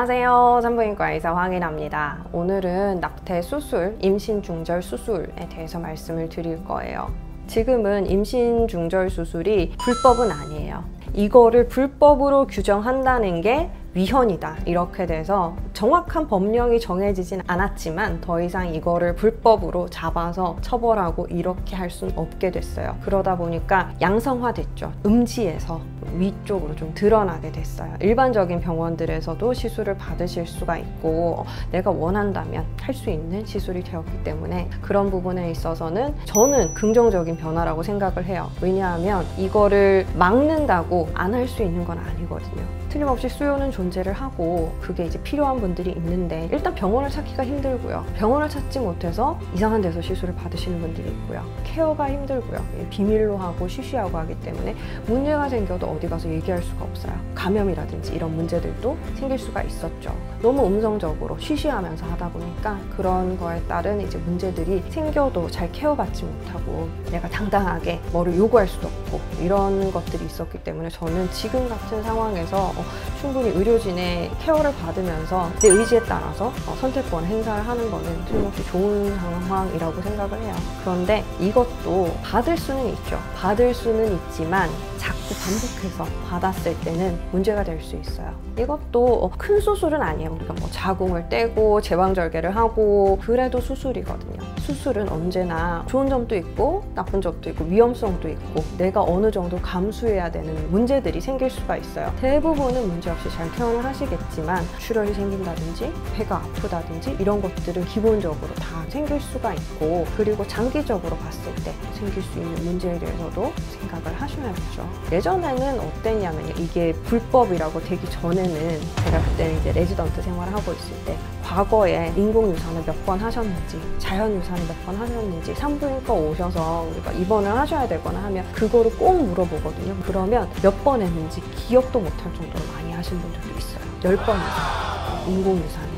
안녕하세요. 산부인과 의사 황인아입니다. 오늘은 낙태 수술, 임신 중절 수술에 대해서 말씀을 드릴 거예요. 지금은 임신 중절 수술이 불법은 아니에요. 이거를 불법으로 규정한다는 게 위헌이다 이렇게 돼서 정확한 법령이 정해지진 않았지만 더 이상 이거를 불법으로 잡아서 처벌하고 이렇게 할 수는 없게 됐어요. 그러다 보니까 양성화됐죠. 음지에서 위쪽으로 좀 드러나게 됐어요. 일반적인 병원들에서도 시술을 받으실 수가 있고 내가 원한다면 할 수 있는 시술이 되었기 때문에 그런 부분에 있어서는 저는 긍정적인 변화라고 생각을 해요. 왜냐하면 이거를 막는다고 안 할 수 있는 건 아니거든요. 틀림없이 수요는 존재를 하고 그게 이제 필요한 분들이 있는데 일단 병원을 찾기가 힘들고요. 병원을 찾지 못해서 이상한 데서 시술을 받으시는 분들이 있고요. 케어가 힘들고요. 비밀로 하고 쉬쉬하고 하기 때문에 문제가 생겨도 어디 가서 얘기할 수가 없어요. 감염이라든지 이런 문제들도 생길 수가 있었죠. 너무 음성적으로 쉬쉬하면서 하다 보니까 그런 거에 따른 이제 문제들이 생겨도 잘 케어받지 못하고 내가 당당하게 뭐를 요구할 수도 없고 이런 것들이 있었기 때문에 저는 지금 같은 상황에서 충분히 의료진의 케어를 받으면서 내 의지에 따라서 선택권 행사를 하는 거는 틀림없이 좋은 상황이라고 생각을 해요. 그런데 이것도 받을 수는 있죠. 받을 수는 있지만 자꾸 반복해서 받았을 때는 문제가 될 수 있어요. 이것도 큰 수술은 아니에요. 우리가 뭐 자궁을 떼고 제왕절개를 하고 그래도 수술이거든요. 수술은 언제나 좋은 점도 있고 나쁜 점도 있고 위험성도 있고 내가 어느 정도 감수해야 되는 문제들이 생길 수가 있어요. 대부분은 문제없이 잘 퇴원을 하시겠지만 출혈이 생긴다든지 배가 아프다든지 이런 것들은 기본적으로 다 생길 수가 있고 그리고 장기적으로 봤을 때 생길 수 있는 문제에 대해서도 생각을 하셔야겠죠. 예전에는 어땠냐면요. 이게 불법이라고 되기 전에는 제가 그때는 이제 레지던트 생활을 하고 있을 때 과거에 인공유산을 몇 번 하셨는지 자연유산을 몇 번 하셨는지 산부인과 오셔서 우리가 입원을 하셔야 되거나 하면 그거를 꼭 물어보거든요. 그러면 몇 번 했는지 기억도 못할 정도로 많이 하신 분들도 있어요. 10번 이상 인공유산을.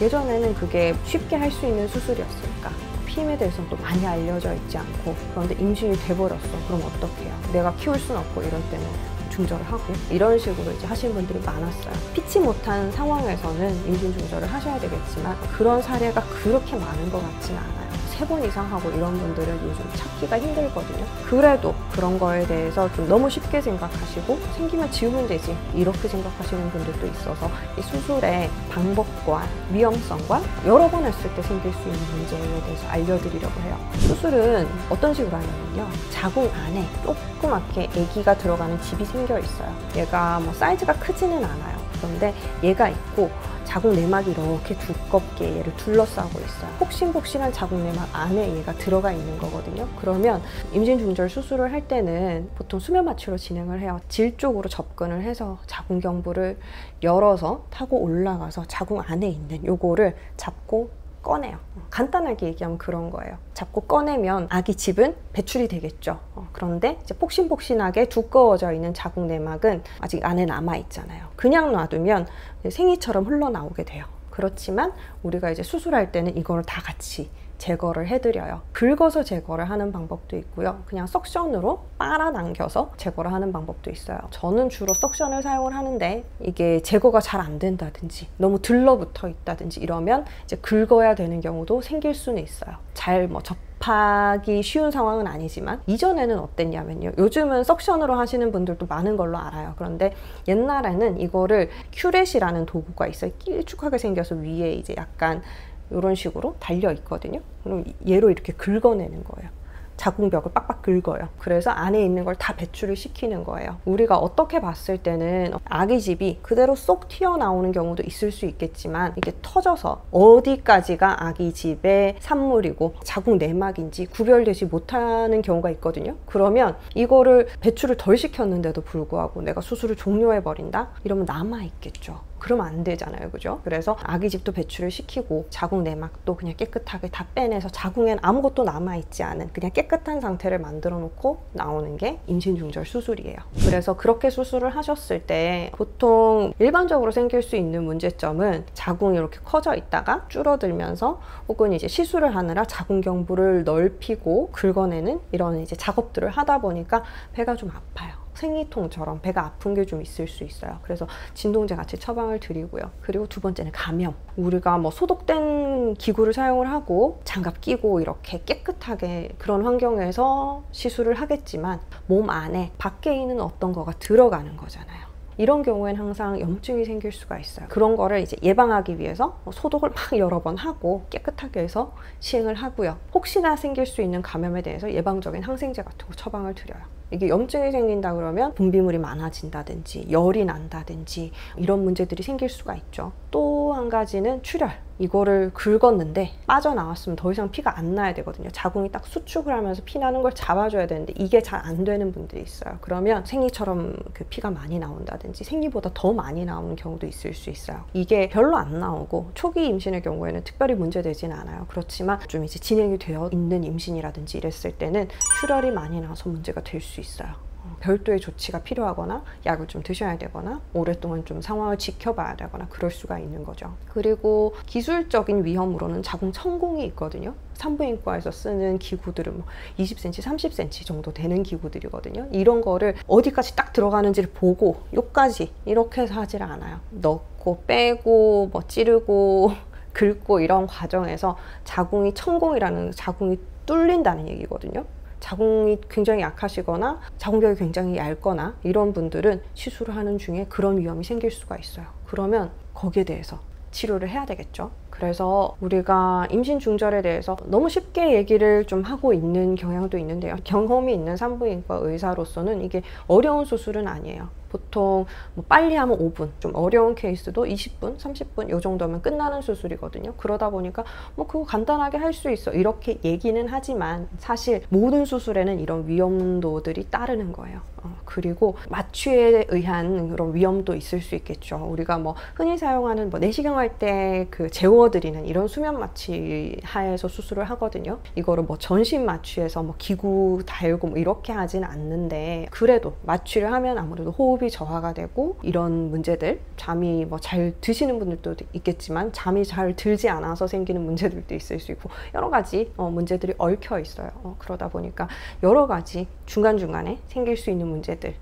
예전에는 그게 쉽게 할 수 있는 수술이었으니까 피임에 대해서는 또 많이 알려져 있지 않고 그런데 임신이 돼버렸어. 그럼 어떡해요? 내가 키울 수는 없고 이럴 때는 중절을 하고 이런 식으로 이제 하시는 분들이 많았어요. 피치 못한 상황에서는 임신 중절을 하셔야 되겠지만 그런 사례가 그렇게 많은 것 같지는 않아요. 3번 이상 하고 이런 분들은 요즘 찾기가 힘들거든요. 그래도 그런 거에 대해서 좀 너무 쉽게 생각하시고 생기면 지우면 되지 이렇게 생각하시는 분들도 있어서 이 수술의 방법과 위험성과 여러 번 했을 때 생길 수 있는 문제에 대해서 알려드리려고 해요. 수술은 어떤 식으로 하냐면요. 자궁 안에 조그맣게 아기가 들어가는 집이 생겨 있어요. 얘가 뭐 사이즈가 크지는 않아요. 그런데 얘가 있고 자궁 내막이 이렇게 두껍게 얘를 둘러싸고 있어요. 폭신폭신한 자궁 내막 안에 얘가 들어가 있는 거거든요. 그러면 임신 중절 수술을 할 때는 보통 수면 마취로 진행을 해요. 질 쪽으로 접근을 해서 자궁 경부를 열어서 타고 올라가서 자궁 안에 있는 요거를 잡고 꺼내요. 간단하게 얘기하면 그런 거예요. 잡고 꺼내면 아기 집은 배출이 되겠죠. 그런데 이제 폭신폭신하게 두꺼워져 있는 자궁 내막은 아직 안에 남아 있잖아요. 그냥 놔두면 생이처럼 흘러나오게 돼요. 그렇지만 우리가 이제 수술할 때는 이거를 다 같이 제거를 해드려요. 긁어서 제거를 하는 방법도 있고요. 그냥 석션으로 빨아당겨서 제거를 하는 방법도 있어요. 저는 주로 석션을 사용을 하는데 이게 제거가 잘 안 된다든지 너무 들러붙어 있다든지 이러면 이제 긁어야 되는 경우도 생길 수는 있어요. 잘 뭐 접하기 쉬운 상황은 아니지만 이전에는 어땠냐면요. 요즘은 석션으로 하시는 분들도 많은 걸로 알아요. 그런데 옛날에는 이거를 큐렛이라는 도구가 있어요. 길쭉하게 생겨서 위에 이제 약간 이런 식으로 달려 있거든요. 그럼 얘로 이렇게 긁어내는 거예요. 자궁벽을 빡빡 긁어요. 그래서 안에 있는 걸 다 배출을 시키는 거예요. 우리가 어떻게 봤을 때는 아기집이 그대로 쏙 튀어나오는 경우도 있을 수 있겠지만 이게 터져서 어디까지가 아기집의 산물이고 자궁 내막인지 구별되지 못하는 경우가 있거든요. 그러면 이거를 배출을 덜 시켰는데도 불구하고 내가 수술을 종료해버린다? 이러면 남아있겠죠. 그러면 안 되잖아요. 그죠? 그래서 아기집도 배출을 시키고 자궁 내막도 그냥 깨끗하게 다 빼내서 자궁엔 아무것도 남아있지 않은 그냥 깨끗한 상태를 만들어 놓고 나오는 게 임신 중절 수술이에요. 그래서 그렇게 수술을 하셨을 때 보통 일반적으로 생길 수 있는 문제점은 자궁이 이렇게 커져 있다가 줄어들면서 혹은 이제 시술을 하느라 자궁 경부를 넓히고 긁어내는 이런 이제 작업들을 하다 보니까 배가 좀 아파요. 생리통처럼 배가 아픈 게 좀 있을 수 있어요. 그래서 진통제 같이 처방을 드리고요. 그리고 두 번째는 감염. 우리가 뭐 소독된 기구를 사용을 하고 장갑 끼고 이렇게 깨끗하게 그런 환경에서 시술을 하겠지만 몸 안에 밖에 있는 어떤 거가 들어가는 거잖아요. 이런 경우에는 항상 염증이 생길 수가 있어요. 그런 거를 이제 예방하기 위해서 소독을 막 여러 번 하고 깨끗하게 해서 시행을 하고요. 혹시나 생길 수 있는 감염에 대해서 예방적인 항생제 같은 거 처방을 드려요. 이게 염증이 생긴다 그러면 분비물이 많아진다든지 열이 난다든지 이런 문제들이 생길 수가 있죠. 또 한 가지는 출혈. 이거를 긁었는데 빠져나왔으면 더 이상 피가 안 나야 되거든요. 자궁이 딱 수축을 하면서 피 나는 걸 잡아줘야 되는데 이게 잘 안 되는 분들이 있어요. 그러면 생리처럼 그 피가 많이 나온다든지 생리보다 더 많이 나오는 경우도 있을 수 있어요. 이게 별로 안 나오고 초기 임신의 경우에는 특별히 문제되지는 않아요. 그렇지만 좀 이제 진행이 되어 있는 임신이라든지 이랬을 때는 출혈이 많이 나서 문제가 될 수 있어요. 별도의 조치가 필요하거나 약을 좀 드셔야 되거나 오랫동안 좀 상황을 지켜봐야 되거나 그럴 수가 있는 거죠. 그리고 기술적인 위험으로는 자궁 천공이 있거든요. 산부인과에서 쓰는 기구들은 뭐 20cm, 30cm 정도 되는 기구들이거든요. 이런 거를 어디까지 딱 들어가는지를 보고 요까지 이렇게 해서 하질 않아요. 넣고 빼고 뭐 찌르고 긁고 이런 과정에서 자궁이 천공이라는 자궁이 뚫린다는 얘기거든요. 자궁이 굉장히 약하시거나 자궁벽이 굉장히 얇거나 이런 분들은 시술을 하는 중에 그런 위험이 생길 수가 있어요. 그러면 거기에 대해서 치료를 해야 되겠죠. 그래서 우리가 임신 중절에 대해서 너무 쉽게 얘기를 좀 하고 있는 경향도 있는데요. 경험이 있는 산부인과 의사로서는 이게 어려운 수술은 아니에요. 보통 뭐 빨리 하면 5분, 좀 어려운 케이스도 20분, 30분 이 정도면 끝나는 수술이거든요. 그러다 보니까 뭐 그거 간단하게 할 수 있어 이렇게 얘기는 하지만 사실 모든 수술에는 이런 위험도들이 따르는 거예요. 그리고 마취에 의한 그런 위험도 있을 수 있겠죠. 우리가 뭐 흔히 사용하는 뭐 내시경 할 때 그 재워드리는 이런 수면 마취 하에서 수술을 하거든요. 이거를 뭐 전신 마취해서 뭐 기구 달고 뭐 이렇게 하지는 않는데 그래도 마취를 하면 아무래도 호흡이 저하가 되고 이런 문제들, 잠이 뭐 잘 드시는 분들도 있겠지만 잠이 잘 들지 않아서 생기는 문제들도 있을 수 있고 여러 가지 문제들이 얽혀 있어요. 그러다 보니까 여러 가지 중간중간에 생길 수 있는 문제들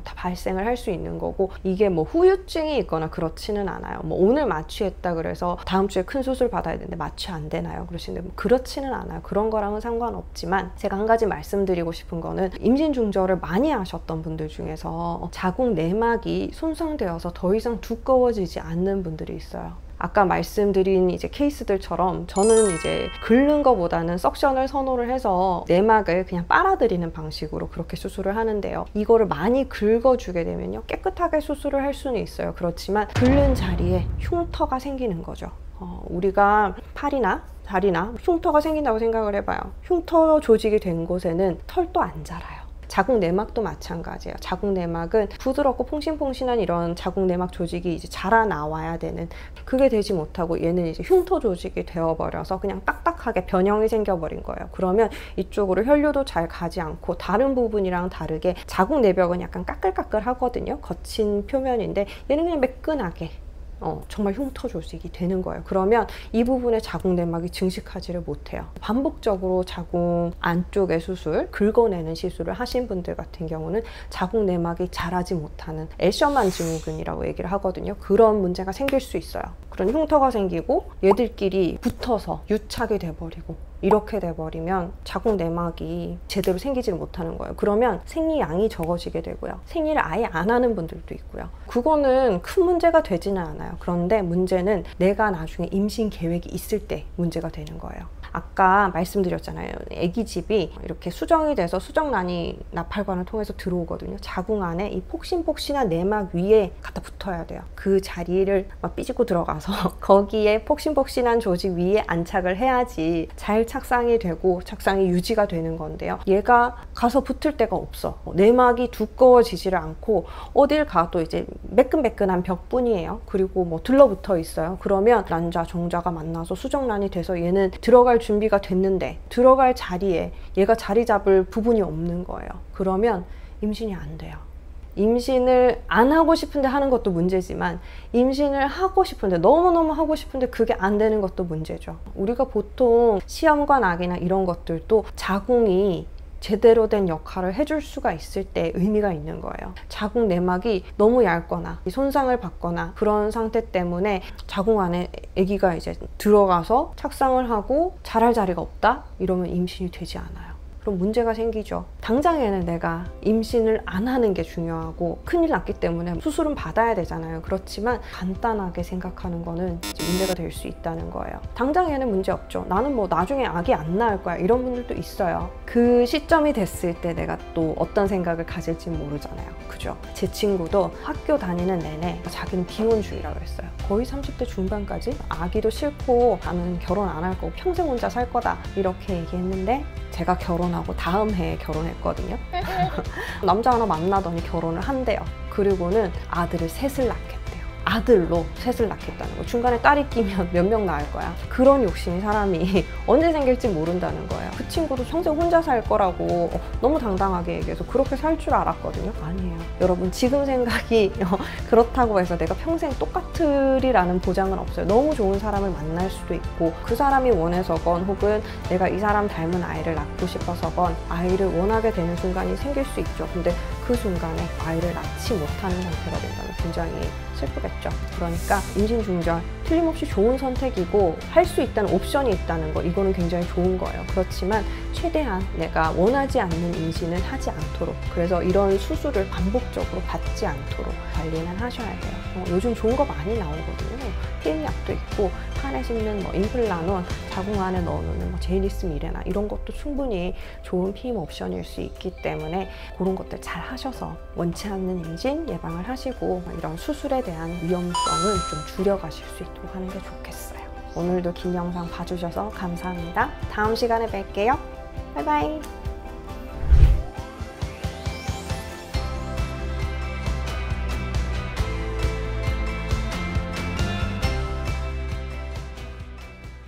다 발생을 할 수 있는 거고 이게 뭐 후유증이 있거나 그렇지는 않아요. 뭐 오늘 마취했다 그래서 다음 주에 큰 수술 받아야 되는데 마취 안 되나요? 그러시는데 뭐 그렇지는 않아요. 그런 거랑은 상관없지만 제가 한 가지 말씀드리고 싶은 거는 임신 중절을 많이 하셨던 분들 중에서 자궁 내막이 손상되어서 더 이상 두꺼워지지 않는 분들이 있어요. 아까 말씀드린 이제 케이스들처럼 저는 이제 긁는 것보다는 석션을 선호를 해서 내막을 그냥 빨아들이는 방식으로 그렇게 수술을 하는데요. 이거를 많이 긁어주게 되면요. 깨끗하게 수술을 할 수는 있어요. 그렇지만 긁는 자리에 흉터가 생기는 거죠. 우리가 팔이나 다리나 흉터가 생긴다고 생각을 해봐요. 흉터 조직이 된 곳에는 털도 안 자라요. 자궁 내막도 마찬가지예요. 자궁 내막은 부드럽고 퐁신퐁신한 이런 자궁 내막 조직이 이제 자라 나와야 되는 그게 되지 못하고 얘는 이제 흉터 조직이 되어버려서 그냥 딱딱하게 변형이 생겨버린 거예요. 그러면 이쪽으로 혈류도 잘 가지 않고 다른 부분이랑 다르게 자궁 내벽은 약간 까끌까끌하거든요. 거친 표면인데 얘는 그냥 매끈하게 정말 흉터 조직이 되는 거예요. 그러면 이 부분에 자궁 내막이 증식하지를 못해요. 반복적으로 자궁 안쪽의 수술, 긁어내는 시술을 하신 분들 같은 경우는 자궁 내막이 자라지 못하는 애셔만 증후군이라고 얘기를 하거든요. 그런 문제가 생길 수 있어요. 그런 흉터가 생기고 얘들끼리 붙어서 유착이 돼버리고 이렇게 돼버리면 자궁 내막이 제대로 생기지를 못하는 거예요. 그러면 생리량이 적어지게 되고요. 생리를 아예 안 하는 분들도 있고요. 그거는 큰 문제가 되지는 않아요. 그런데 문제는 내가 나중에 임신 계획이 있을 때 문제가 되는 거예요. 아까 말씀드렸잖아요. 아기집이 이렇게 수정이 돼서 수정란이 나팔관을 통해서 들어오거든요. 자궁 안에 이 폭신폭신한 내막 위에 갖다 붙어야 돼요. 그 자리를 막 삐집고 들어가서 거기에 폭신폭신한 조직 위에 안착을 해야지 잘 착상이 되고 착상이 유지가 되는 건데요. 얘가 가서 붙을 데가 없어. 내막이 두꺼워지지를 않고 어딜 가도 이제 매끈매끈한 벽뿐이에요. 그리고 뭐 들러붙어 있어요. 그러면 난자, 정자가 만나서 수정란이 돼서 얘는 들어갈 준비가 됐는데 들어갈 자리에 얘가 자리 잡을 부분이 없는 거예요. 그러면 임신이 안 돼요. 임신을 안 하고 싶은데 하는 것도 문제지만 임신을 하고 싶은데 너무너무 하고 싶은데 그게 안 되는 것도 문제죠. 우리가 보통 시험관 악이나 이런 것들도 자궁이 제대로 된 역할을 해줄 수가 있을 때 의미가 있는 거예요. 자궁 내막이 너무 얇거나 손상을 받거나 그런 상태 때문에 자궁 안에 아기가 이제 들어가서 착상을 하고 자랄 자리가 없다? 이러면 임신이 되지 않아요. 그럼 문제가 생기죠. 당장에는 내가 임신을 안 하는 게 중요하고 큰일 났기 때문에 수술은 받아야 되잖아요. 그렇지만 간단하게 생각하는 거는 문제가 될 수 있다는 거예요. 당장에는 문제 없죠. 나는 뭐 나중에 아기 안 낳을 거야. 이런 분들도 있어요. 그 시점이 됐을 때 내가 또 어떤 생각을 가질지 모르잖아요. 그죠? 제 친구도 학교 다니는 내내 자기는 비혼주의라고 했어요. 거의 30대 중반까지 아기도 싫고 나는 결혼 안 할 거고 평생 혼자 살 거다 이렇게 얘기했는데 제가 결혼하고 다음 해에 결혼했거든요. 남자 하나 만나더니 결혼을 한대요. 그리고는 아들을 셋을 낳겠대요. 아들로 셋을 낳겠다는 거. 중간에 딸이 끼면 몇 명 낳을 거야. 그런 욕심이 사람이 언제 생길지 모른다는 거예요. 그 친구도 평생 혼자 살 거라고 너무 당당하게 얘기해서 그렇게 살 줄 알았거든요. 아니에요. 여러분 지금 생각이 그렇다고 해서 내가 평생 똑같으리라는 보장은 없어요. 너무 좋은 사람을 만날 수도 있고 그 사람이 원해서건 혹은 내가 이 사람 닮은 아이를 낳고 싶어서건 아이를 원하게 되는 순간이 생길 수 있죠. 근데 그 순간에 아이를 낳지 못하는 상태가 된다면 굉장히 슬프겠죠. 그러니까 임신 중절 틀림없이 좋은 선택이고 할 수 있다는 옵션이 있다는 거 이거는 굉장히 좋은 거예요. 그렇지만 최대한 내가 원하지 않는 임신은 하지 않도록 그래서 이런 수술을 반복적으로 받지 않도록 관리는 하셔야 돼요. 요즘 좋은 거 많이 나오거든요. 피임약도 있고 판에 심는 뭐 임플라논, 자궁 안에 넣어놓는 뭐 제이니스 미레나 이런 것도 충분히 좋은 피임 옵션일 수 있기 때문에 그런 것들 잘 하셔서 원치 않는 임신 예방을 하시고 이런 수술에 대한 위험성을 좀 줄여가실 수 있도록 하는 게 좋겠어요. 오늘도 긴 영상 봐주셔서 감사합니다. 다음 시간에 뵐게요. 바이바이.